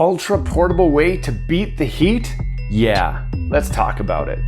ultra portable way to beat the heat? Yeah, let's talk about it.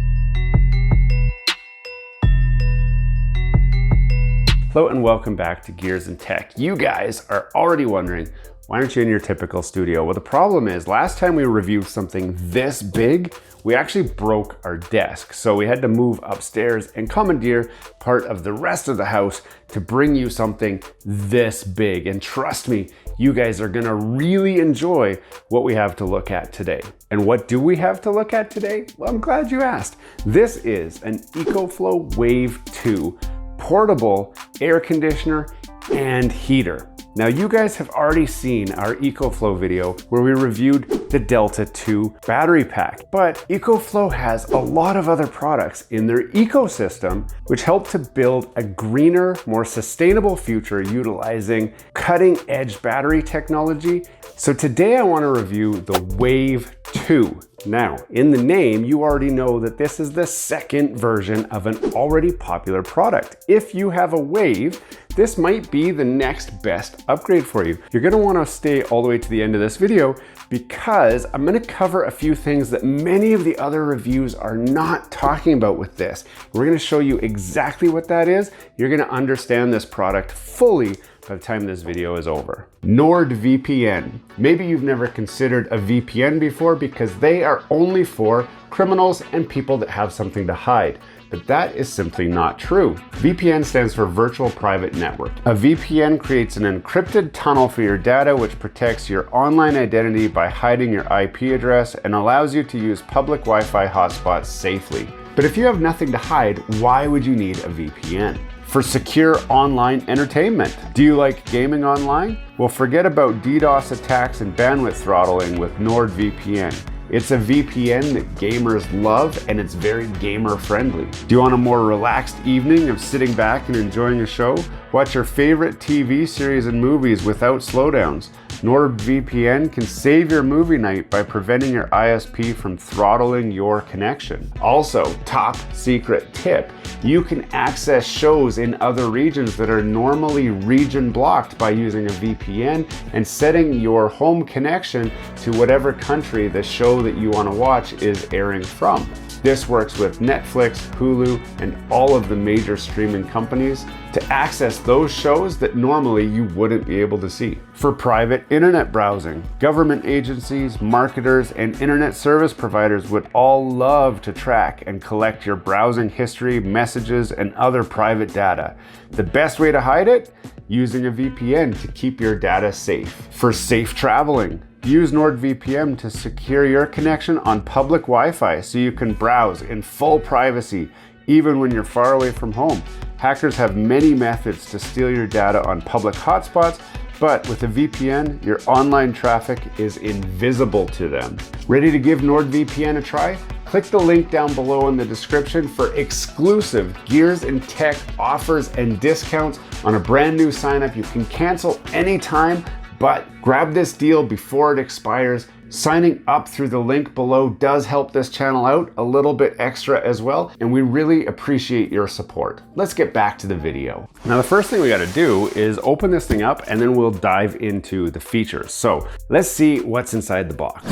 Hello and welcome back to Gears and Tech. You guys are already wondering, why aren't you in your typical studio? Well, the problem is last time we reviewed something this big, we actually broke our desk. So we had to move upstairs and commandeer part of the rest of the house to bring you something this big. And trust me, you guys are gonna really enjoy what we have to look at today. And what do we have to look at today? Well, I'm glad you asked. This is an EcoFlow WAVE 2 portable air conditioner and heater. Now you guys have already seen our EcoFlow video where we reviewed the Delta 2 battery pack, but EcoFlow has a lot of other products in their ecosystem which help to build a greener, more sustainable future utilizing cutting edge battery technology. So today I want to review the WAVE 2. Now, in the name, you already know that this is the second version of an already popular product. If you have a WAVE, this might be the next best upgrade for you. You're gonna wanna stay all the way to the end of this video because I'm gonna cover a few things that many of the other reviews are not talking about with this. We're gonna show you exactly what that is. You're gonna understand this product fully by the time this video is over. NordVPN. Maybe you've never considered a VPN before because they are only for criminals and people that have something to hide. But that is simply not true. VPN stands for Virtual Private Network. A VPN creates an encrypted tunnel for your data which protects your online identity by hiding your IP address and allows you to use public Wi-Fi hotspots safely. But if you have nothing to hide, why would you need a VPN? For secure online entertainment. Do you like gaming online? Well, forget about DDoS attacks and bandwidth throttling with NordVPN. It's a VPN that gamers love and it's very gamer friendly. Do you want a more relaxed evening of sitting back and enjoying a show? Watch your favorite TV series and movies without slowdowns. NordVPN can save your movie night by preventing your ISP from throttling your connection. Also, top secret tip, you can access shows in other regions that are normally region blocked by using a VPN and setting your home connection to whatever country the show that you want to watch is airing from. This works with Netflix, Hulu, and all of the major streaming companies to access those shows that normally you wouldn't be able to see. For private internet browsing, government agencies, marketers, and internet service providers would all love to track and collect your browsing history, messages, and other private data. The best way to hide it? Using a VPN to keep your data safe. For safe traveling, use NordVPN to secure your connection on public Wi-Fi so you can browse in full privacy even when you're far away from home. Hackers have many methods to steal your data on public hotspots, but with a VPN, your online traffic is invisible to them. Ready to give NordVPN a try? Click the link down below in the description for exclusive Gears and Tech offers and discounts on a brand new signup. You can cancel anytime, but grab this deal before it expires. Signing up through the link below does help this channel out a little bit extra as well, and we really appreciate your support. Let's get back to the video. Now, the first thing we gotta do is open this thing up and then we'll dive into the features. So let's see what's inside the box.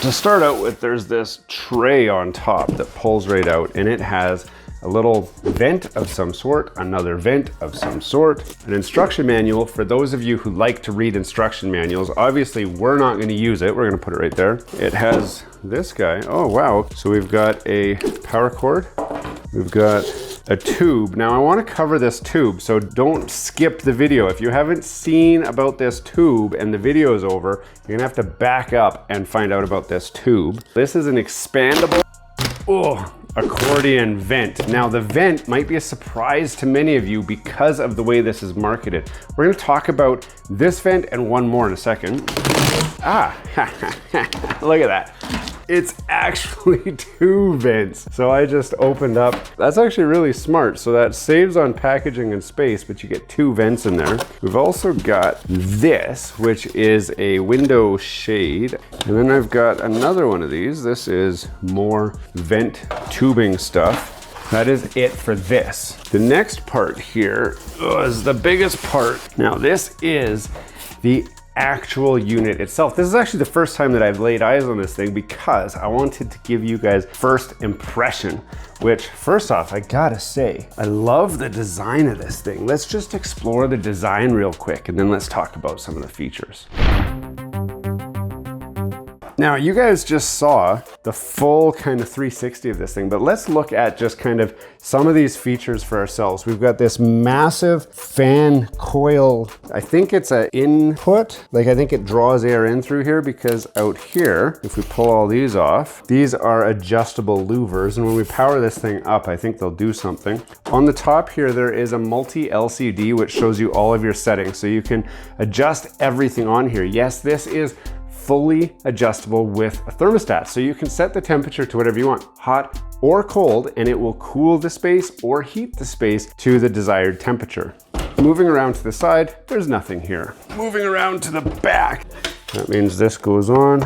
To start out with, there's this tray on top that pulls right out, and it has a little vent of some sort, another vent of some sort, an instruction manual for those of you who like to read instruction manuals. Obviously, we're not going to use it. We're going to put it right there. It has this guy. Oh, wow. So we've got a power cord. We've got a tube. Now I want to cover this tube, so don't skip the video. If you haven't seen about this tube and the video is over, you're gonna have to back up and find out about this tube. This is an expandable accordion vent. Now the vent might be a surprise to many of you because of the way this is marketed. We're gonna talk about this vent and one more in a second. Look at that. It's actually two vents. So I just opened up. That's actually really smart. So that saves on packaging and space, but you get two vents in there. We've also got this, which is a window shade. And then I've got another one of these. This is more vent tubing stuff. That is it for this. The next part here is the biggest part. Now this is the actual unit itself. This is actually the first time that I've laid eyes on this thing because I wanted to give you guys first impression, which first off, I gotta say, I love the design of this thing. Let's just explore the design real quick and then let's talk about some of the features. Now, you guys just saw the full kind of 360 of this thing, but let's look at just kind of some of these features for ourselves. We've got this massive fan coil. I think it's an input. Like, I think it draws air in through here because out here, if we pull all these off, these are adjustable louvers. And when we power this thing up, I think they'll do something. On the top here, there is a multi LCD, which shows you all of your settings. So you can adjust everything on here. Yes, this is fully adjustable with a thermostat. So you can set the temperature to whatever you want, hot or cold, and it will cool the space or heat the space to the desired temperature. Moving around to the side, there's nothing here. Moving around to the back, that means this goes on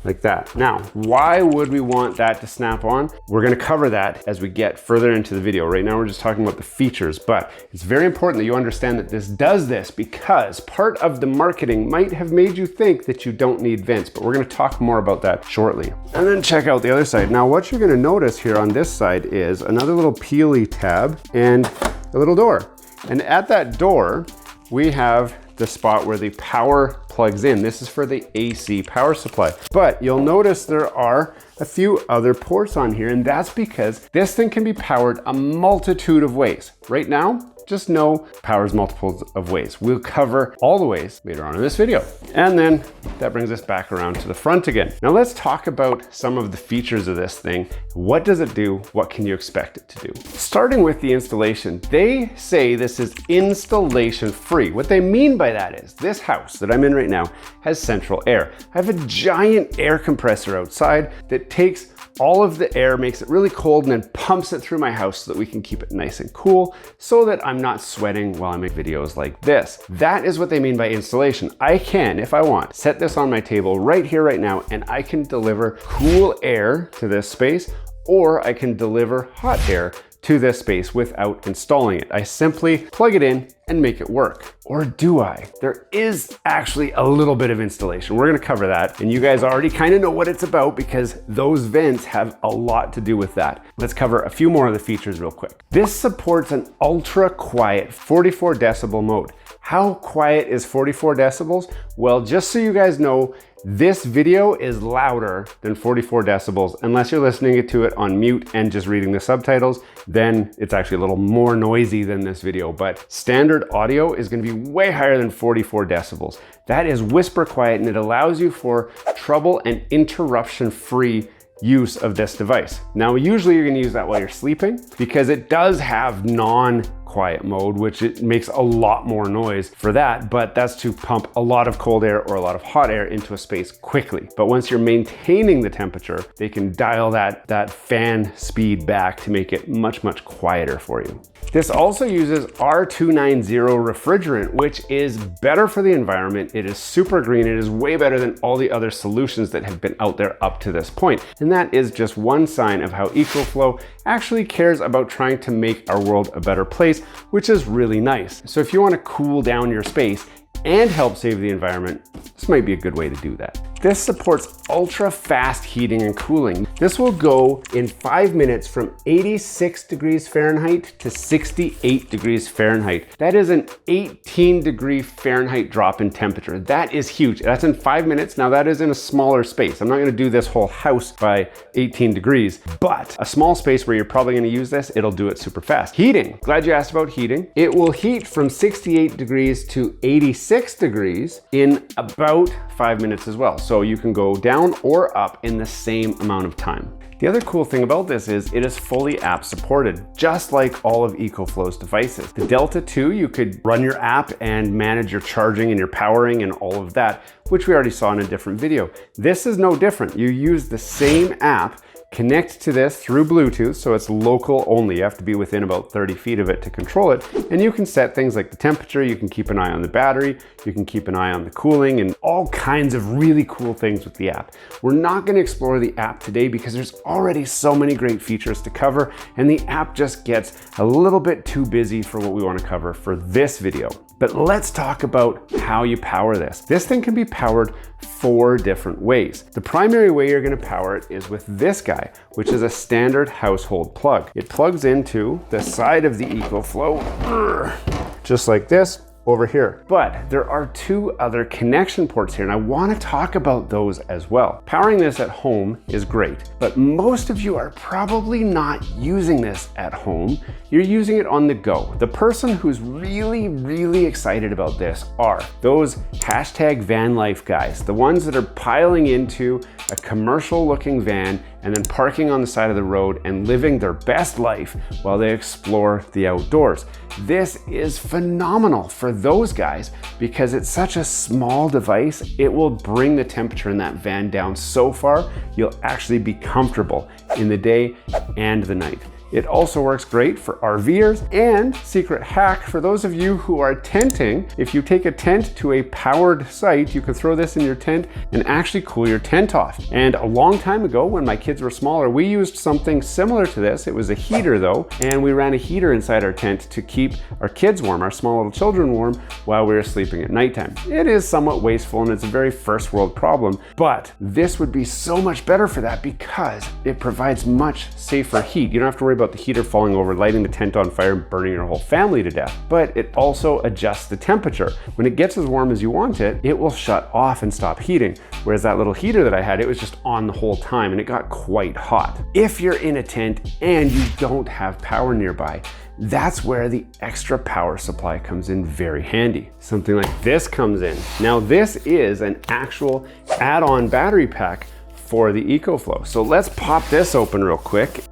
like that. Now, why would we want that to snap on? We're gonna cover that as we get further into the video. Right now, we're just talking about the features, but it's very important that you understand that this does this because part of the marketing might have made you think that you don't need vents, but we're gonna talk more about that shortly. And then check out the other side. Now, what you're gonna notice here on this side is another little peely tab and a little door. And at that door, we have the spot where the power plugs in. This is for the AC power supply. But you'll notice there are a few other ports on here, and that's because this thing can be powered a multitude of ways. Right now, just know powers multiples of ways. We'll cover all the ways later on in this video. And then that brings us back around to the front again. Now let's talk about some of the features of this thing. What does it do? What can you expect it to do? Starting with the installation, they say this is installation free. What they mean by that is this house that I'm in right now has central air. I have a giant air compressor outside that takes all of the air, makes it really cold, and then pumps it through my house so that we can keep it nice and cool so that I'm not sweating while I make videos like this. That is what they mean by installation. I can, if I want, set this on my table right here, right now, and I can deliver cool air to this space, or I can deliver hot air to this space without installing it. I simply plug it in and make it work. Or do I? There is actually a little bit of installation. We're gonna cover that, and you guys already kind of know what it's about because those vents have a lot to do with that. Let's cover a few more of the features real quick. This supports an ultra quiet 44 decibel mode. How quiet is 44 decibels? Well, just so you guys know, this video is louder than 44 decibels unless you're listening to it on mute and just reading the subtitles. Then it's actually a little more noisy than this video, but standard audio is going to be way higher than 44 decibels. That is whisper quiet, and it allows you for trouble and interruption free use of this device. Now, usually you're gonna use that while you're sleeping because it does have non-quiet mode, which it makes a lot more noise for that, but that's to pump a lot of cold air or a lot of hot air into a space quickly. But once you're maintaining the temperature, they can dial that fan speed back to make it much, much quieter for you. This also uses R290 refrigerant, which is better for the environment. It is super green. It is way better than all the other solutions that have been out there up to this point. And that is just one sign of how EcoFlow actually cares about trying to make our world a better place, which is really nice. So if you want to cool down your space and help save the environment, this might be a good way to do that. This supports ultra fast heating and cooling. This will go in 5 minutes from 86 degrees Fahrenheit to 68 degrees Fahrenheit. That is an 18 degree Fahrenheit drop in temperature. That is huge. That's in 5 minutes. Now that is in a smaller space. I'm not gonna do this whole house by 18 degrees, but a small space where you're probably gonna use this, it'll do it super fast. Heating, glad you asked about heating. It will heat from 68 degrees to 86 degrees in about 5 minutes as well. So you can go down or up in the same amount of time. The other cool thing about this is it is fully app supported, just like all of EcoFlow's devices. The Delta 2, you could run your app and manage your charging and your powering and all of that, which we already saw in a different video. This is no different. You use the same app, connect to this through Bluetooth, so it's local only. You have to be within about 30 feet of it to control it. And you can set things like the temperature, you can keep an eye on the battery, you can keep an eye on the cooling, and all kinds of really cool things with the app. We're not gonna explore the app today because there's already so many great features to cover, and the app just gets a little bit too busy for what we wanna cover for this video. But let's talk about how you power this. This thing can be powered 4 different ways. The primary way you're gonna power it is with this guy, which is a standard household plug. It plugs into the side of the EcoFlow, just like this, over here. But there are 2 other connection ports here, and I want to talk about those as well. Powering this at home is great, but most of you are probably not using this at home. You're using it on the go. The person who's really excited about this are those #vanlife guys, the ones that are piling into a commercial looking van and then parking on the side of the road and living their best life while they explore the outdoors. This is phenomenal for those guys because it's such a small device. It will bring the temperature in that van down so far, you'll actually be comfortable in the day and the night. It also works great for RVers, and secret hack for those of you who are tenting, if you take a tent to a powered site, you can throw this in your tent and actually cool your tent off. And a long time ago when my kids were smaller, we used something similar to this. It was a heater though, and we ran a heater inside our tent to keep our kids warm, our small little children warm while we were sleeping at nighttime. It is somewhat wasteful and it's a very first world problem, but this would be so much better for that because it provides much safer heat. You don't have to worry about the heater falling over, lighting the tent on fire, and burning your whole family to death. But it also adjusts the temperature. When it gets as warm as you want it, it will shut off and stop heating. Whereas that little heater that I had, it was just on the whole time and it got quite hot. If you're in a tent and you don't have power nearby, that's where the extra power supply comes in very handy. Something like this comes in. Now this is an actual add-on battery pack for the EcoFlow. So let's pop this open real quick.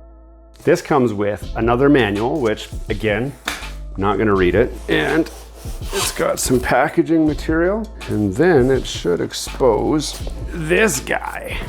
This comes with another manual, which again, not gonna read it. And it's got some packaging material, and then it should expose this guy.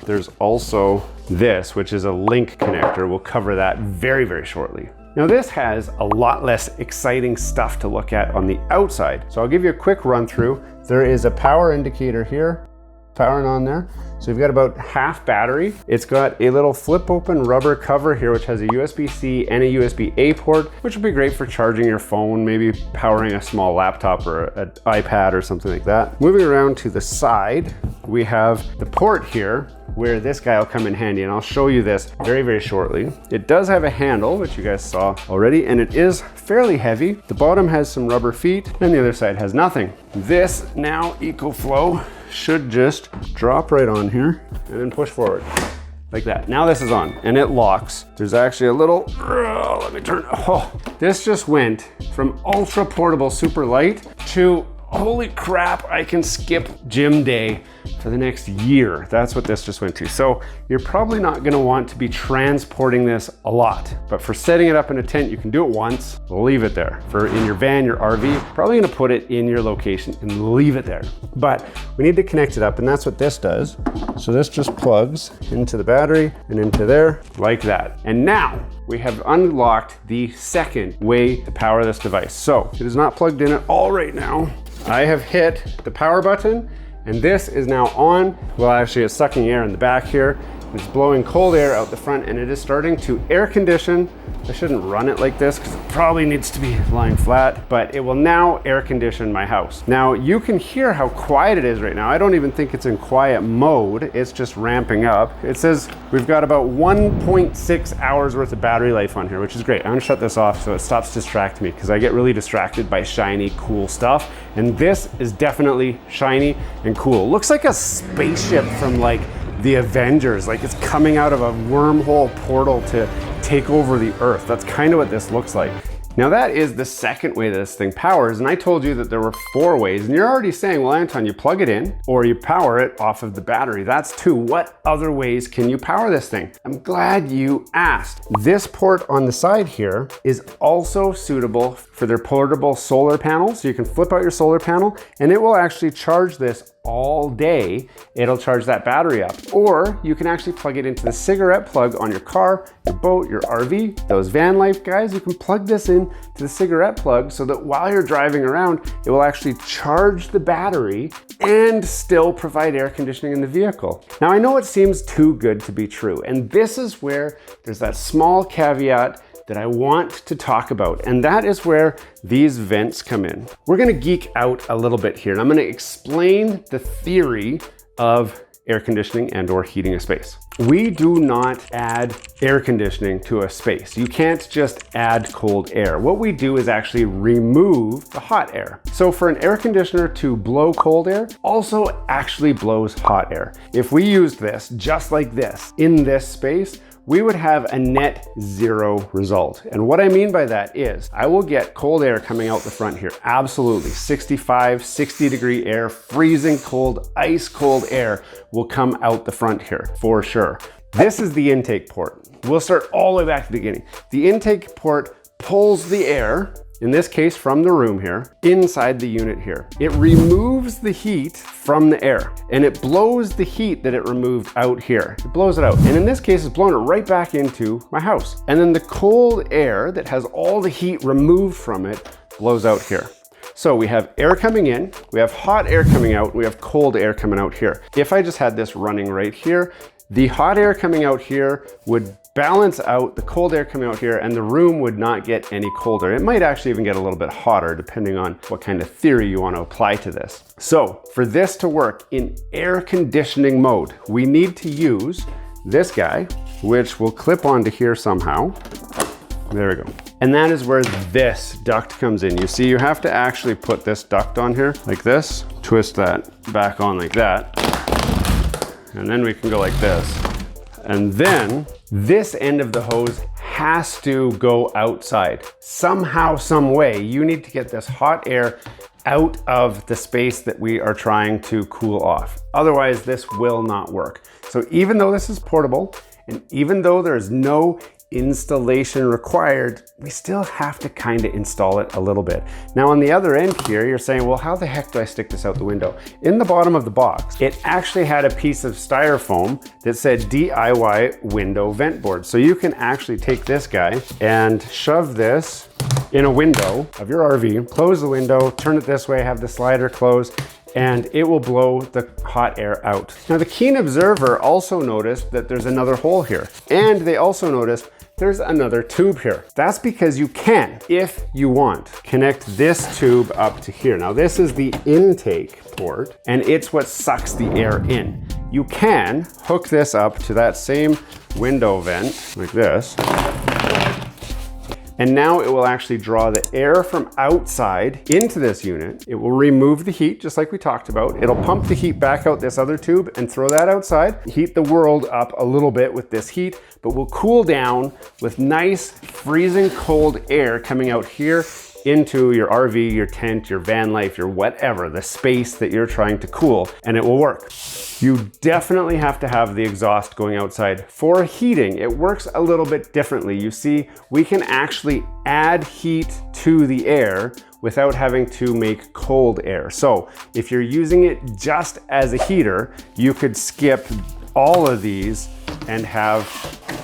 There's also this, which is a link connector. We'll cover that very shortly. Now this has a lot less exciting stuff to look at on the outside. So I'll give you a quick run through. There is a power indicator here, powering on there. So you've got about half battery. It's got a little flip open rubber cover here, which has a USB-C and a USB-A port, which will be great for charging your phone, maybe powering a small laptop or an iPad or something like that. Moving around to the side, we have the port here where this guy will come in handy, and I'll show you this very shortly. It does have a handle, which you guys saw already, and it is fairly heavy. The bottom has some rubber feet and the other side has nothing. This now EcoFlow should just drop right on here and then push forward like that. Now this is on and it locks. There's actually a little, let me turn, this just went from ultra portable super light to holy crap, I can skip gym day for the next year. That's what this just went to. So you're probably not gonna want to be transporting this a lot, but for setting it up in a tent, you can do it once, leave it there. For in your van, your RV, probably gonna put it in your location and leave it there. But we need to connect it up, and that's what this does. So this just plugs into the battery and into there like that. And now we have unlocked the second way to power this device. So it is not plugged in at all right now. I have hit the power button and this is now on. Well, actually it's sucking air in the back here. It's blowing cold air out the front and it is starting to air condition. I shouldn't run it like this because it probably needs to be lying flat, but it will now air condition my house. Now you can hear how quiet it is right now. I don't even think it's in quiet mode. It's just ramping up. It says we've got about 1.6 hours worth of battery life on here, which is great. I'm gonna shut this off so it stops distracting me because I get really distracted by shiny, cool stuff. And this is definitely shiny and cool. Looks like a spaceship from like the Avengers, like it's coming out of a wormhole portal to take over the Earth. That's kind of what this looks like. Now that is the second way this thing powers, and I told you that there were 4 ways, and you're already saying, well, Anton, you plug it in or you power it off of the battery. That's 2. What other ways can you power this thing? I'm glad you asked. This port on the side here is also suitable for their portable solar panels. So you can flip out your solar panel and it will actually charge this all day. It'll charge that battery up. Or you can actually plug it into the cigarette plug on your car, your boat, your RV. Those van life guys, you can plug this in to the cigarette plug so that while you're driving around, it will actually charge the battery and still provide air conditioning in the vehicle. Now I know it seems too good to be true, and this is where there's that small caveat that I want to talk about, and that is where these vents come in. We're gonna geek out a little bit here, and I'm gonna explain the theory of air conditioning and or heating a space. We do not add air conditioning to a space. You can't just add cold air. What we do is actually remove the hot air. So for an air conditioner to blow cold air, also actually blows hot air. If we used this just like this in this space, we would have a net zero result. And what I mean by that is I will get cold air coming out the front here. Absolutely. 65, 60 degree air, freezing cold, ice cold air will come out the front here for sure. This is the intake port. We'll start all the way back to the beginning. The intake port pulls the air, in this case from the room here, inside the unit here. It removes the heat from the air and it blows the heat that it removed out here. It blows it out. And in this case, it's blowing it right back into my house. And then the cold air that has all the heat removed from it blows out here. So we have air coming in, we have hot air coming out, we have cold air coming out here. If I just had this running right here, the hot air coming out here would balance out the cold air coming out here, and the room would not get any colder. It might actually even get a little bit hotter depending on what kind of theory you want to apply to this. So for this to work in air conditioning mode, we need to use this guy, which will clip onto here somehow. There we go. And that is where this duct comes in. You see, you have to actually put this duct on here like this, twist that back on like that, and then we can go like this. And then this end of the hose has to go outside. Somehow, some way, you need to get this hot air out of the space that we are trying to cool off. Otherwise, this will not work. So even though this is portable, and even though there's no installation required, we still have to kind of install it a little bit. Now on the other end here, you're saying, well, how the heck do I stick this out the window? In the bottom of the box, it actually had a piece of styrofoam that said DIY window vent board. So you can actually take this guy and shove this in a window of your RV, close the window, turn it this way, have the slider close, and it will blow the hot air out. Now the keen observer also noticed that there's another hole here, and they also noticed there's another tube here. That's because you can, if you want, connect this tube up to here. Now this is the intake port, and it's what sucks the air in. You can hook this up to that same window vent like this, and now it will actually draw the air from outside into this unit. It will remove the heat, just like we talked about. It'll pump the heat back out this other tube and throw that outside. Heat the world up a little bit with this heat, but we'll cool down with nice freezing cold air coming out here into your RV, your tent, your van life, your whatever, the space that you're trying to cool, and it will work. You definitely have to have the exhaust going outside. For heating, it works a little bit differently. You see, we can actually add heat to the air without having to make cold air. So if you're using it just as a heater, you could skip all of these and have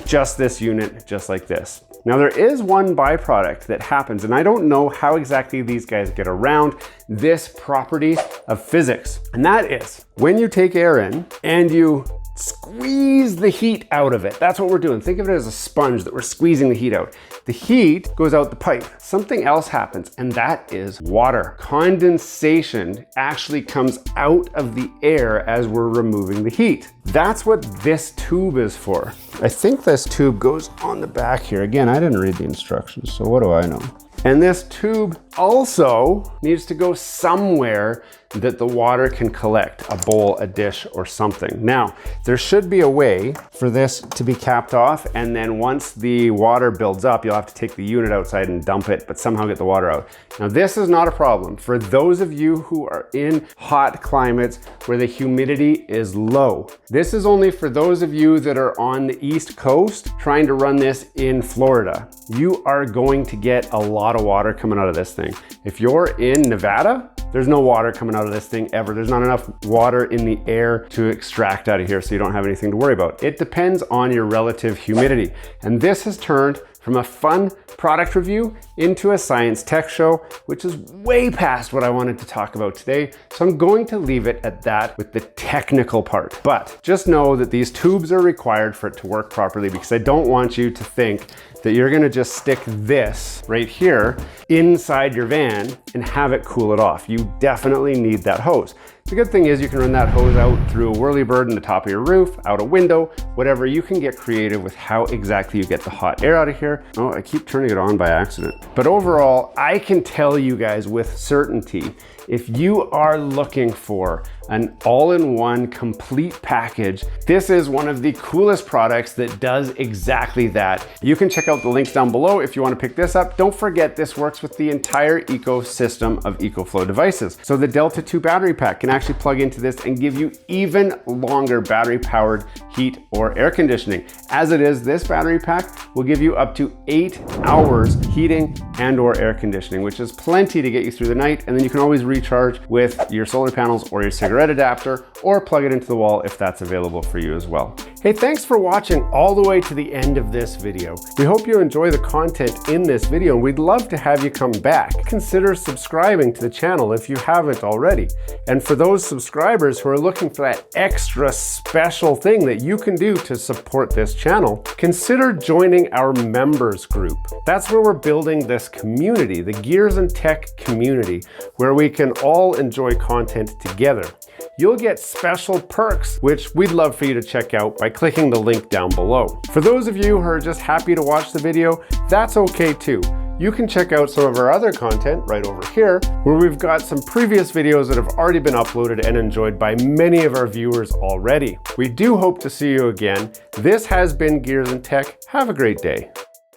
just this unit just like this. Now there is one byproduct that happens, and I don't know how exactly these guys get around this property of physics. And that is when you take air in and you squeeze the heat out of it. That's what we're doing. Think of it as a sponge that we're squeezing the heat out. The heat goes out the pipe. Something else happens, and that is water. Condensation actually comes out of the air as we're removing the heat. That's what this tube is for. I think this tube goes on the back here. Again, I didn't read the instructions, so what do I know? And this tube also needs to go somewhere that the water can collect, a bowl, a dish, or something. Now, there should be a way for this to be capped off, and then once the water builds up, you'll have to take the unit outside and dump it, but somehow get the water out. Now, this is not a problem for those of you who are in hot climates where the humidity is low. This is only for those of you that are on the East Coast trying to run this in Florida. You are going to get a lot of water coming out of this thing. If you're in Nevada, there's no water coming out of this thing ever. There's not enough water in the air to extract out of here, so you don't have anything to worry about. It depends on your relative humidity. And this has turned from a fun product review into a science tech show, which is way past what I wanted to talk about today. So I'm going to leave it at that with the technical part. But just know that these tubes are required for it to work properly, because I don't want you to think that you're gonna just stick this right here inside your van and have it cool it off. You definitely need that hose. The good thing is you can run that hose out through a whirlybird in the top of your roof, out a window, whatever. You can get creative with how exactly you get the hot air out of here. Oh, I keep turning it on by accident. But overall, I can tell you guys with certainty, if you are looking for an all-in-one complete package, this is one of the coolest products that does exactly that. You can check out the links down below if you want to pick this up. Don't forget, this works with the entire ecosystem of EcoFlow devices. So the Delta 2 battery pack can actually plug into this and give you even longer battery-powered heat or air conditioning. As it is, this battery pack will give you up to 8 hours heating and or air conditioning, which is plenty to get you through the night. And then you can always recharge with your solar panels or your cigarette adapter, or plug it into the wall if that's available for you as well. Hey, thanks for watching all the way to the end of this video. We hope you enjoy the content in this video, and we'd love to have you come back. Consider subscribing to the channel if you haven't already. And for those subscribers who are looking for that extra special thing that you can do to support this channel, consider joining our members group. That's where we're building this community, the Gears and Tech community, where we can all enjoy content together. You'll get special perks, which we'd love for you to check out by clicking the link down below. For those of you who are just happy to watch the video, that's okay too. You can check out some of our other content right over here, where we've got some previous videos that have already been uploaded and enjoyed by many of our viewers already. We do hope to see you again. This has been Gears and Tech. Have a great day.